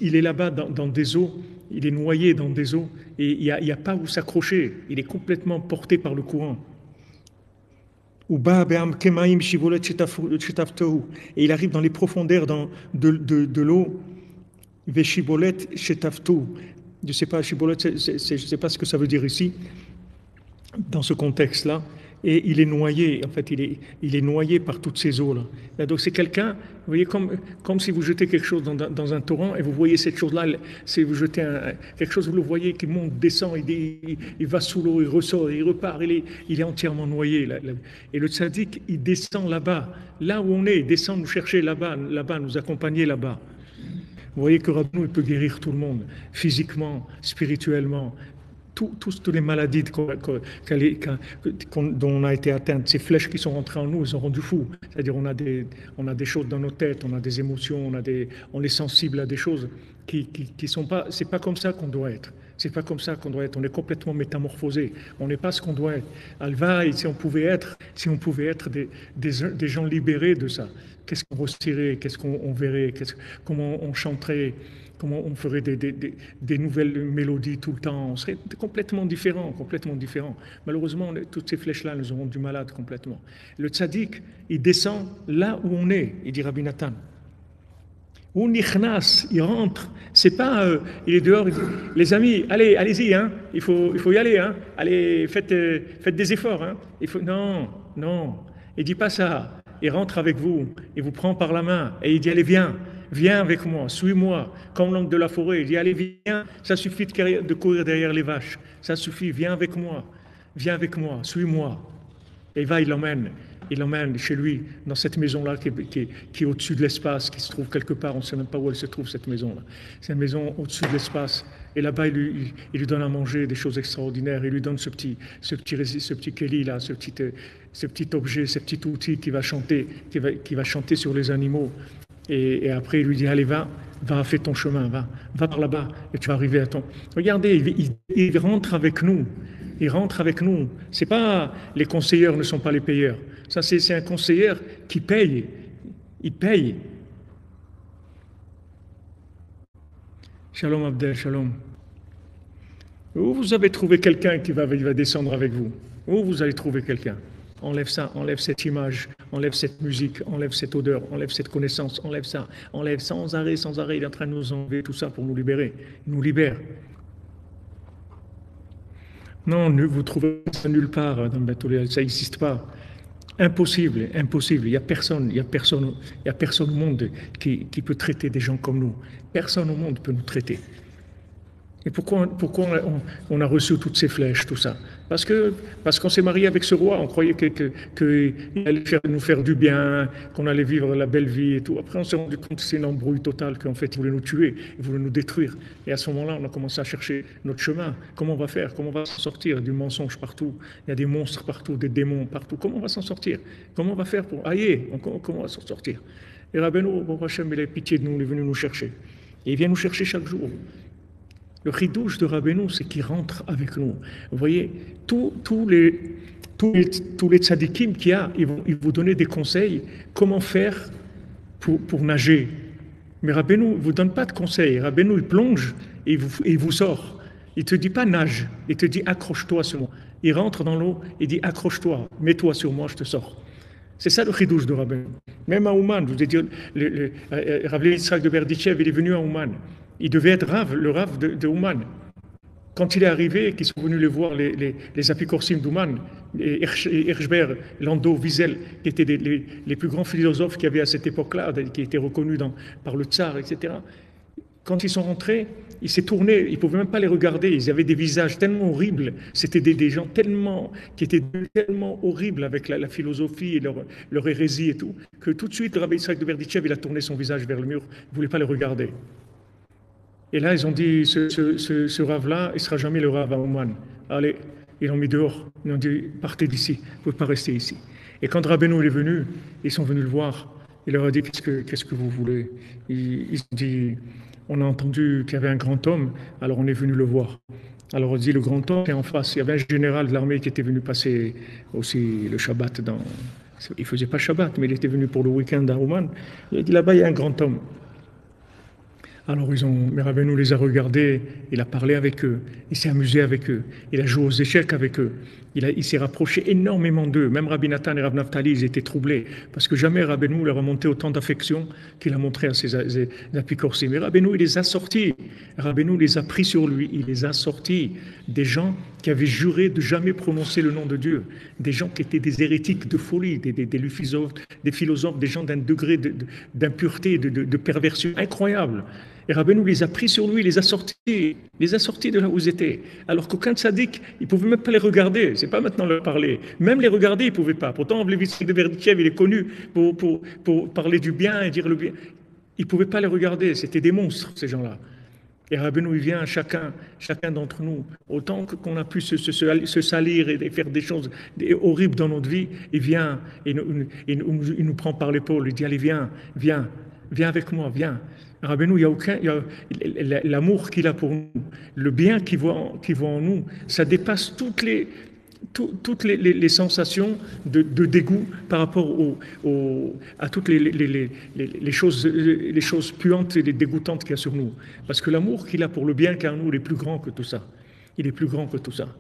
il est là-bas dans des eaux, il est noyé dans des eaux, et il y a pas où s'accrocher. Il est complètement porté par le courant. Et il arrive dans les profondeurs de l'eau. Veshibolet shetaftu. Je ne sais pas, Shibolet, je sais pas ce que ça veut dire ici, dans ce contexte-là. Et il est noyé, en fait, il est noyé par toutes ces eaux-là. Donc c'est quelqu'un, vous voyez, comme si vous jetez quelque chose dans un torrent et vous voyez cette chose-là, si vous jetez quelque chose, vous le voyez qui monte, descend, il va sous l'eau, il ressort, il repart, il est entièrement noyé. Et le tzaddik, il descend là-bas, là où on est, il descend nous chercher là-bas, nous accompagner là-bas. Vous voyez que Rabbeinu, il peut guérir tout le monde, physiquement, spirituellement. Toutes les maladies dont on a été atteint, ces flèches qui sont rentrées en nous, elles ont rendu fous. C'est-à-dire on a des choses dans nos têtes, on a des émotions, on est sensible à des choses qui sont pas. C'est pas comme ça qu'on doit être. C'est pas comme ça qu'on doit être. On est complètement métamorphosé. On n'est pas ce qu'on doit être. Alva, si on pouvait être des gens libérés de ça, qu'est-ce qu'on retirerait, qu'est-ce qu'on verrait, comment on chanterait. Comment on ferait des nouvelles mélodies tout le temps. On serait complètement différents, complètement différents. Malheureusement, toutes ces flèches-là nous auront du malade complètement. Le tzaddik, il descend là où on est, il dit Rabbi Nathan. Ou nichnas, il rentre. C'est pas, il est dehors, il dit, les amis, allez-y, hein, il faut y aller, hein. Allez, faites des efforts, hein. Non, il dit pas ça. Il rentre avec vous, il vous prend par la main et il dit, allez, viens avec moi, suis-moi, comme l'oncle de la forêt. Il dit, allez, viens, ça suffit de courir derrière les vaches. Ça suffit, viens avec moi, suis-moi. Et il l'emmène chez lui, dans cette maison-là qui est au-dessus de l'espace, qui se trouve quelque part, on ne sait même pas où elle se trouve, cette maison-là. C'est une maison au-dessus de l'espace. Et là-bas, il lui donne à manger des choses extraordinaires. Il lui donne ce petit kéli-là, ce petit objet, ce petit outil qui va chanter sur les animaux. Et après, il lui dit, allez, va, fais ton chemin, va par là-bas, et tu vas arriver à ton... Regardez, il rentre avec nous. Il rentre avec nous. C'est pas... Les conseillers ne sont pas les payeurs. Ça, c'est un conseiller qui paye. Il paye. Shalom Abdel, shalom. Où vous avez trouvé quelqu'un qui va descendre avec vous? Où vous allez trouver quelqu'un? Enlève ça, enlève cette image, enlève cette musique, enlève cette odeur, enlève cette connaissance, enlève ça, enlève sans arrêt. Il est en train de nous enlever tout ça pour nous libérer. Il nous libère. Non, vous trouvez ça nulle part dans Bethulia, ça n'existe pas. Impossible. Il n'y a personne au monde qui peut traiter des gens comme nous. Personne au monde peut nous traiter. Et pourquoi on a reçu toutes ces flèches, tout ça? Parce qu'on s'est marié avec ce roi, on croyait qu'il allait nous faire du bien, qu'on allait vivre la belle vie et tout. Après, on s'est rendu compte que c'est une embrouille totale, qu'en fait, il voulait nous tuer, il voulait nous détruire. Et à ce moment-là, on a commencé à chercher notre chemin. Comment on va faire? Comment on va s'en sortir? Du mensonge partout. Il y a des monstres partout, des démons partout. Comment on va s'en sortir? Comment on va faire pour... comment on va s'en sortir? Et Rabbeinu, bon Hachem, il a pitié de nous, il est venu nous chercher. Et il vient nous chercher chaque jour. Le chidouche de Rabbeinu, c'est qu'il rentre avec nous. Vous voyez, tous les tzadikim qu'il y a, ils vous donner des conseils, comment faire pour nager. Mais Rabbeinu ne vous donne pas de conseils. Rabbeinu, il plonge et il vous sort. Il ne te dit pas nage, il te dit accroche-toi sur moi. Il rentre dans l'eau et dit accroche-toi, mets-toi sur moi, je te sors. C'est ça le chidouche de Rabbeinu. Même à Ouman, je vous ai dit, Rav Yitzhak de Berditchev, il est venu à Ouman. Il devait être le Rav de Ouman. Quand il est arrivé, qu'ils sont venus les voir, les apicorsim d'Ouman, Hirschberg, Landau, Wiesel, qui étaient les plus grands philosophes qu'il y avait à cette époque-là, qui étaient reconnus par le tsar, etc. Quand ils sont rentrés, il s'est tourné, il ne pouvait même pas les regarder, ils avaient des visages tellement horribles, c'était des gens qui étaient tellement horribles avec la philosophie et leur hérésie et tout, que tout de suite, le Rabbi Yitzhak de Berditchev, il a tourné son visage vers le mur, il ne voulait pas les regarder. Et là, ils ont dit, ce rave-là, il ne sera jamais le rave à Ouman. Allez, ils l'ont mis dehors. Ils ont dit, partez d'ici, vous ne pouvez pas rester ici. Et quand Rabbeinu est venu, ils sont venus le voir. Il leur a dit, qu'est-ce que vous voulez? Ils ont dit, on a entendu qu'il y avait un grand homme, alors on est venu le voir. Alors on dit, le grand homme est en face. Il y avait un général de l'armée qui était venu passer aussi le Shabbat il ne faisait pas Shabbat, mais il était venu pour le week-end à Ouman. Il a dit, là-bas, il y a un grand homme. Alors, mais Rabbeinu les a regardés, il a parlé avec eux, il s'est amusé avec eux, il a joué aux échecs avec eux, il s'est rapproché énormément d'eux. Même Rabbi Nathan et Rav Naftali, ils étaient troublés, parce que jamais Rabbeinu leur a montré autant d'affection qu'il a montré à ses apicorsim. Mais Rabbeinu, il les a sortis, Rabbeinu les a pris sur lui, il les a sortis. Des gens qui avaient juré de jamais prononcer le nom de Dieu, des gens qui étaient des hérétiques de folie, des philosophes, des gens d'un degré d'impureté, de perversion incroyable. Et Rabbeinu les a pris sur lui, les a sortis de là où ils étaient. Alors qu'aucun tzaddik, il ne pouvait même pas les regarder, c'est pas maintenant leur parler. Même les regarder, il ne pouvait pas. Pourtant, Lévi de Berdichev, il est connu pour parler du bien et dire le bien. Il ne pouvait pas les regarder, c'était des monstres, ces gens-là. Et Rabbeinu, il vient, chacun d'entre nous, autant qu'on a pu se salir et faire des choses horribles dans notre vie, il vient, il nous prend par l'épaule, il dit, allez, viens avec moi, viens. Rabbeinu, l'amour qu'il a pour nous, le bien qu'il voit en nous, ça dépasse toutes les sensations de dégoût par rapport à toutes les choses puantes et dégoûtantes qu'il y a sur nous. Parce que l'amour qu'il a pour le bien qu'il y a en nous, il est plus grand que tout ça. Il est plus grand que tout ça.